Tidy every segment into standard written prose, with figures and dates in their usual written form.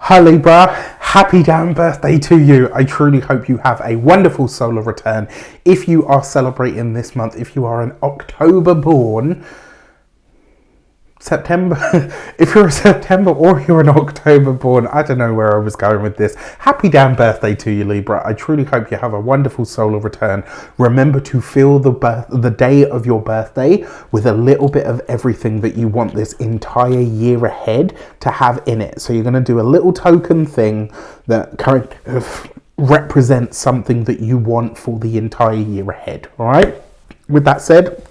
Hi Libra, happy damn birthday to you. I truly hope you have a wonderful solar return. If you are celebrating this month, if you are an October born, September, if you're a September or you're an October born, I don't know where I was going with this. Happy damn birthday to you, Libra. I truly hope you have a wonderful solar return. Remember to fill the day of your birthday with a little bit of everything that you want this entire year ahead to have in it. So you're going to do a little token thing that kind of represents something that you want for the entire year ahead. All right. With that said,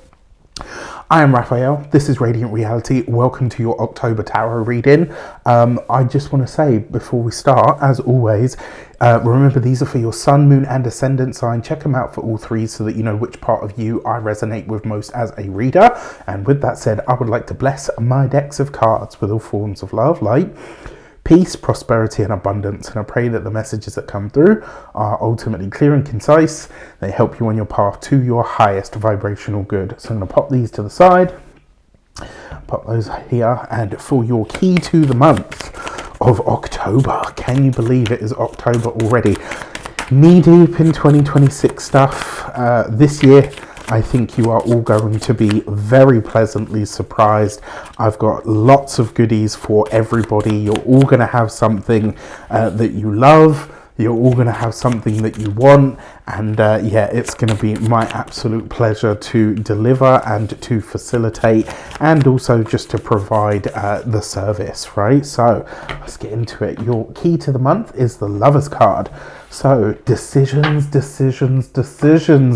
I am Raphael, this is Reydiant Reality. Welcome to your October Tarot reading. I just want to say before we start, as always, remember these are for your sun, moon and ascendant sign. Check them out for all three so that you know which part of you I resonate with most as a reader. And with that said, I would like to bless my decks of cards with all forms of love, light, peace, prosperity and abundance, and I pray that the messages that come through are ultimately clear and concise. They help you on your path to your highest vibrational good. So I'm going to pop these to the side, pop those here, and for your key to the month of October. Can you believe it is October already? Knee deep in 2026 stuff. This year I think you are all going to be very pleasantly surprised. I've got lots of goodies for everybody. You're all going to have something that you love. You're all going to have something that you want. And yeah, it's going to be my absolute pleasure to deliver and to facilitate and also just to provide the service, right? So let's get into it. Your key to the month is the Lover's card. So decisions,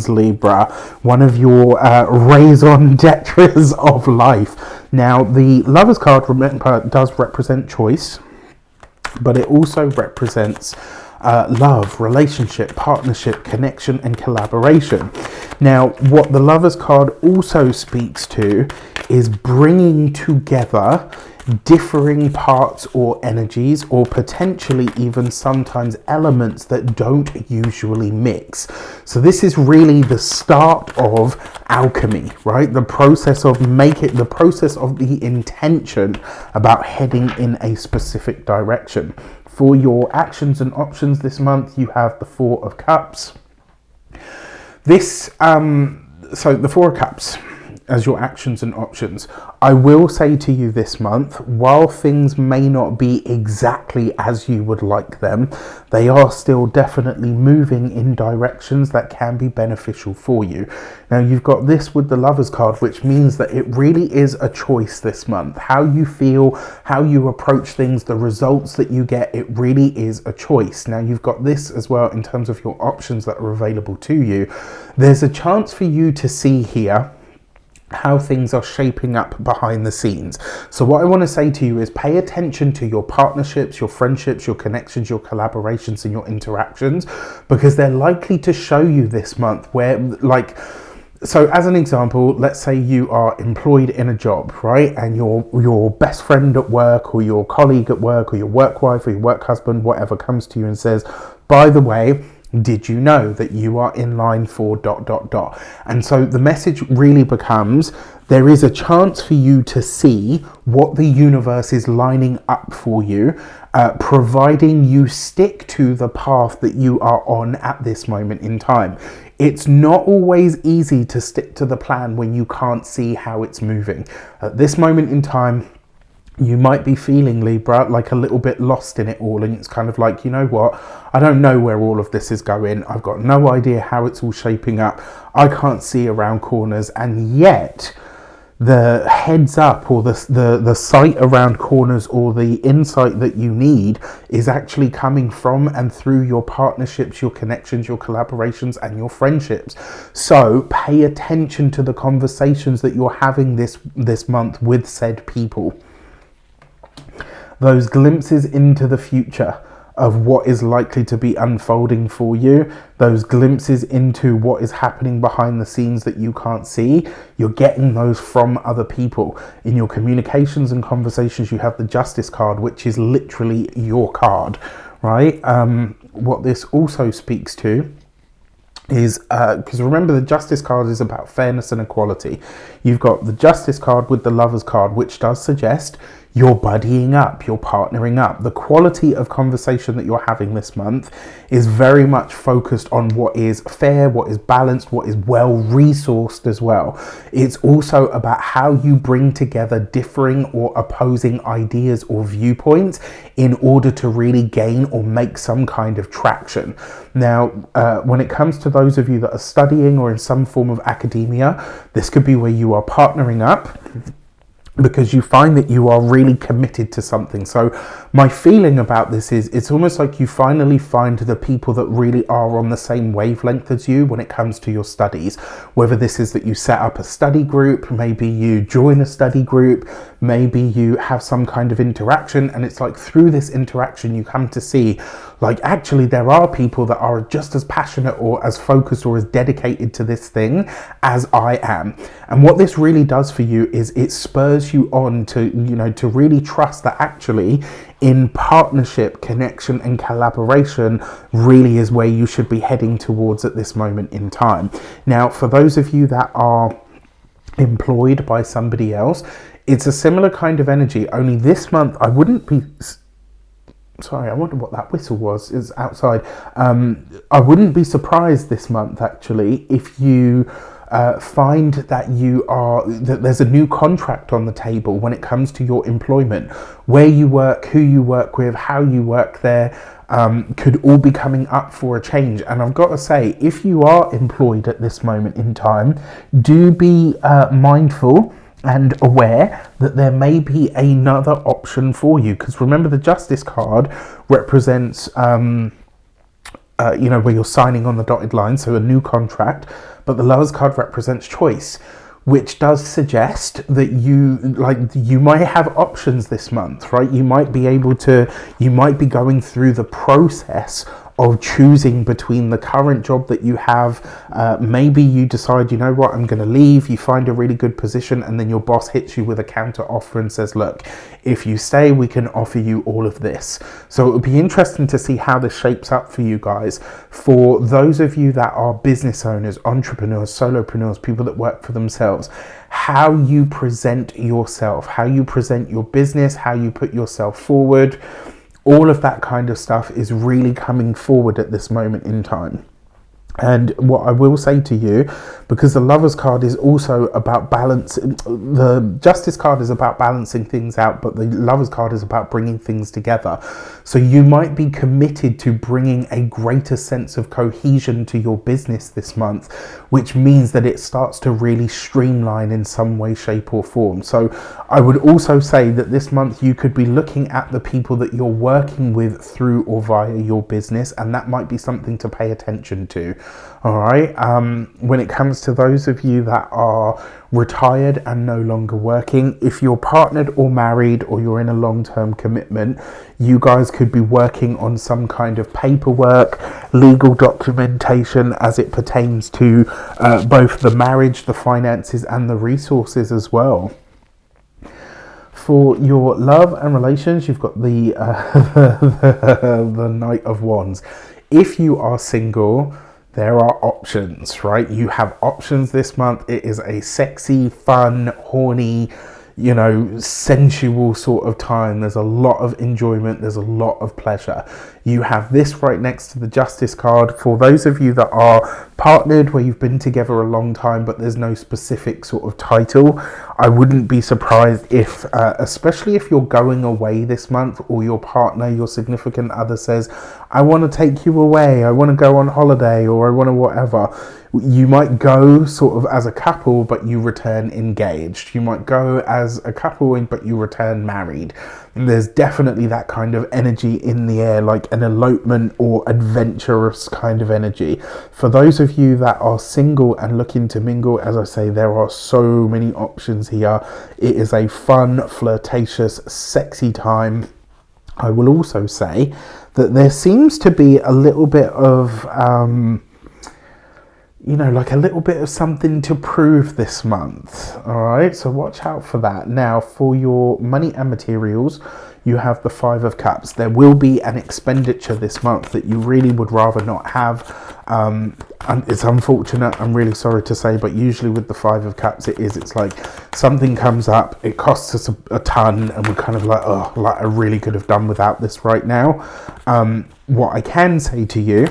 Libra. One of your raison d'etres of life. Now, the Lover's card, remember, does represent choice, but it also represents love, relationship, partnership, connection and collaboration. Now, what the Lover's card also speaks to is bringing together differing parts or energies, or potentially even sometimes elements that don't usually mix. So this is really the start of alchemy, right? The process of the intention about heading in a specific direction. For your actions and options this month, you have the Four of Cups. So the Four of Cups as your actions and options. I will say to you this month, while things may not be exactly as you would like them, they are still definitely moving in directions that can be beneficial for you. Now, you've got this with the Lover's card, which means that it really is a choice this month. How you feel, how you approach things, the results that you get, it really is a choice. Now, you've got this as well in terms of your options that are available to you. There's a chance for you to see here how things are shaping up behind the scenes. So what I want to say to you is pay attention to your partnerships, your friendships, your connections, your collaborations and your interactions, because they're likely to show you this month where, like, so as an example, let's say you are employed in a job, right? And your best friend at work or your colleague at work or your work wife or your work husband, whatever, comes to you and says, by the way, did you know that you are in line for ... And so the message really becomes, there is a chance for you to see what the universe is lining up for you, providing you stick to the path that you are on at this moment in time. It's not always easy to stick to the plan when you can't see how it's moving. At this moment in time, you might be feeling, Libra, like a little bit lost in it all, and it's kind of like, you know what, I don't know where all of this is going. I've got no idea how it's all shaping up. I can't see around corners, and yet the heads up or the sight around corners or the insight that you need is actually coming from and through your partnerships, your connections, your collaborations and your friendships. So pay attention to the conversations that you're having this month with said people. Those glimpses into the future of what is likely to be unfolding for you, those glimpses into what is happening behind the scenes that you can't see, you're getting those from other people. In your communications and conversations, you have the Justice card, which is literally your card, right? What this also speaks to is, because remember the Justice card is about fairness and equality. You've got the Justice card with the Lover's card, which does suggest you're buddying up, you're partnering up. The quality of conversation that you're having this month is very much focused on what is fair, what is balanced, what is well resourced as well. It's also about how you bring together differing or opposing ideas or viewpoints in order to really gain or make some kind of traction. Now, when it comes to those of you that are studying or in some form of academia, this could be where you are partnering up because you find that you are really committed to something. So my feeling about this is it's almost like you finally find the people that really are on the same wavelength as you when it comes to your studies. Whether this is that you set up a study group, maybe you join a study group, maybe you have some kind of interaction, and it's like through this interaction you come to see like actually there are people that are just as passionate or as focused or as dedicated to this thing as I am. And what this really does for you is it spurs you on to, you know, to really trust that actually in partnership, connection and collaboration really is where you should be heading towards at this moment in time. Now, for those of you that are employed by somebody else, it's a similar kind of energy, only this month I wouldn't be... Sorry, I wonder what that whistle was. It's outside. I wouldn't be surprised this month, actually, if you find that that there's a new contract on the table when it comes to your employment. Where you work, who you work with, how you work there, could all be coming up for a change. And I've got to say, if you are employed at this moment in time, do be mindful and aware that there may be another option for you, because remember the Justice card represents where you're signing on the dotted line, so a new contract, but the Lovers card represents choice, which does suggest that you might have options this month, right? You might be going through the process of choosing between the current job that you have. Maybe you decide, you know what, I'm going to leave. You find a really good position, and then your boss hits you with a counter offer and says, look, if you stay, we can offer you all of this. So it would be interesting to see how this shapes up for you guys. For those of you that are business owners, entrepreneurs, solopreneurs, people that work for themselves, how you present yourself, how you present your business, how you put yourself forward, all of that kind of stuff is really coming forward at this moment in time. And what I will say to you, because the Lovers card is also about balance, the Justice card is about balancing things out, but the Lovers card is about bringing things together. So you might be committed to bringing a greater sense of cohesion to your business this month, which means that it starts to really streamline in some way, shape or form. So I would also say that this month you could be looking at the people that you're working with through or via your business, and that might be something to pay attention to. All right. When it comes to those of you that are retired and no longer working, if you're partnered or married or you're in a long-term commitment, you guys could be working on some kind of paperwork, legal documentation as it pertains to both the marriage, the finances and the resources as well. For your love and relations, you've got the the Knight of Wands. If you are single, there are options, right? You have options this month. It is a sexy, fun, horny, sensual sort of time. There's a lot of enjoyment. There's a lot of pleasure. You have this right next to the Justice card. For those of you that are partnered, where you've been together a long time, but there's no specific sort of title, I wouldn't be surprised if, especially if you're going away this month, or your partner, your significant other says, I want to take you away, I want to go on holiday, or I want to whatever. You might go sort of as a couple, but you return engaged. You might go as a couple, but you return married. And there's definitely that kind of energy in the air, like an elopement or adventurous kind of energy. For those of you that are single and looking to mingle, as I say, there are so many options here. It is a fun, flirtatious, sexy time. I will also say that there seems to be a little bit of like a little bit of something to prove this month. All right, so watch out for that. Now, for your money and materials, you have the Five of Cups. There will be an expenditure this month that you really would rather not have. And it's unfortunate, I'm really sorry to say, but usually with the Five of Cups it's like something comes up, it costs us a ton, and we're kind of like, oh, like I really could have done without this right now. What I can say to you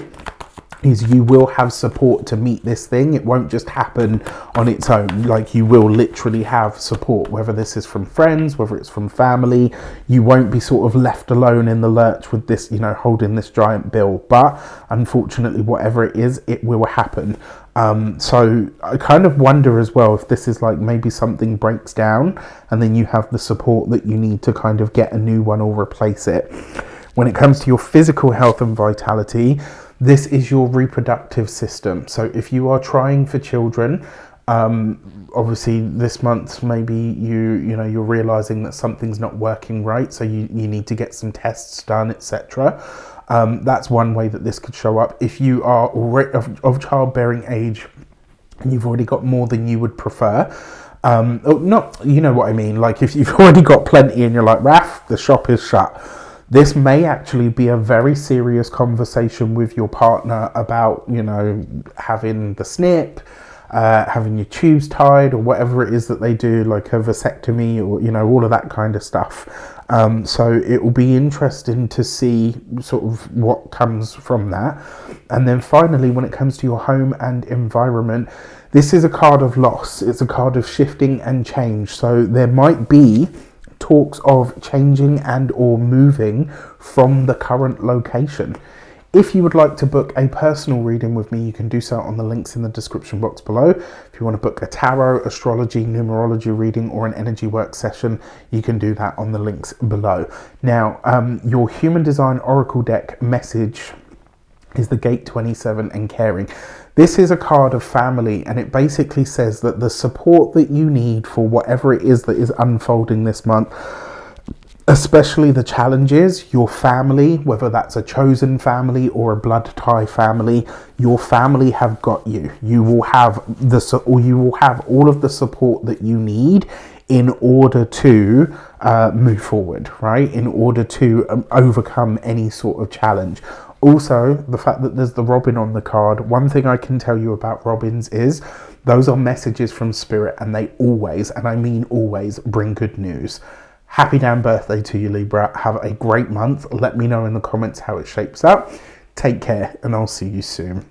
is you will have support to meet this thing. It won't just happen on its own. Like, you will literally have support, whether this is from friends, whether it's from family. You won't be sort of left alone in the lurch with this, you know, holding this giant bill. But unfortunately, whatever it is, it will happen. So I kind of wonder as well if this is like maybe something breaks down and then you have the support that you need to kind of get a new one or replace it. When it comes to your physical health and vitality, this is your reproductive system. So if you are trying for children, obviously this month maybe you're realizing that something's not working right, so you need to get some tests done, etc. That's one way that this could show up. If you are already of childbearing age and you've already got more than you would prefer, not, you know what I mean, like if you've already got plenty and you're like, Raf, the shop is shut, this may actually be a very serious conversation with your partner about, you know, having the snip, having your tubes tied, or whatever it is that they do, like a vasectomy, or, you know, all of that kind of stuff. So it will be interesting to see sort of what comes from that. And then finally, when it comes to your home and environment, this is a card of loss. It's a card of shifting and change. So there might be talks of changing and or moving from the current location. If you would like to book a personal reading with me, you can do so on the links in the description box below. If you want to book a tarot, astrology, numerology reading, or an energy work session, you can do that on the links below. Now, your human design oracle deck message is the Gate 27 and Caring. This is a card of family, and it basically says that the support that you need for whatever it is that is unfolding this month, especially the challenges, your family, whether that's a chosen family or a blood tie family, your family have got you. You will have all of the support that you need in order to move forward, right? In order to overcome any sort of challenge. Also, the fact that there's the robin on the card, one thing I can tell you about robins is those are messages from spirit, and they always, and I mean always, bring good news. Happy damn birthday to you, Libra. Have a great month. Let me know in the comments how it shapes up. Take care, and I'll see you soon.